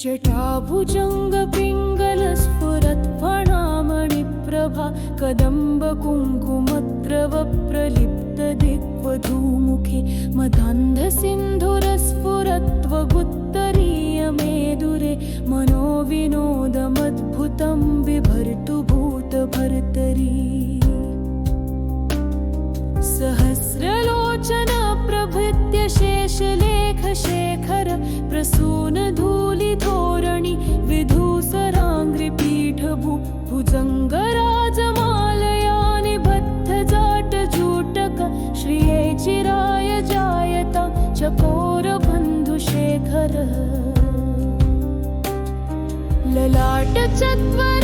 जटाभुजङ्गपिङ्गलस्फुरत्फणामणिप्रभा कदम्बकुङ्कुमत्रवप्रलिप्तदिग्वधूमुखे मदान्धसिन्धुरस्फुरत्वगुत्तरीयमेदुरे मनोविनोदमद्भुतं बिभर्तु भूतभर्तरी सहस्रलोचना प्रभृत्य शेषलेखशेखर प्रसूनधूलिधोरणि विधूसराङ्घ्रिपीठभू भुजङ्गराजमालयानि बद्धजाटजूटक श्रिये चिराय जायता चकोरबन्धुशेखर ललाटचत्वर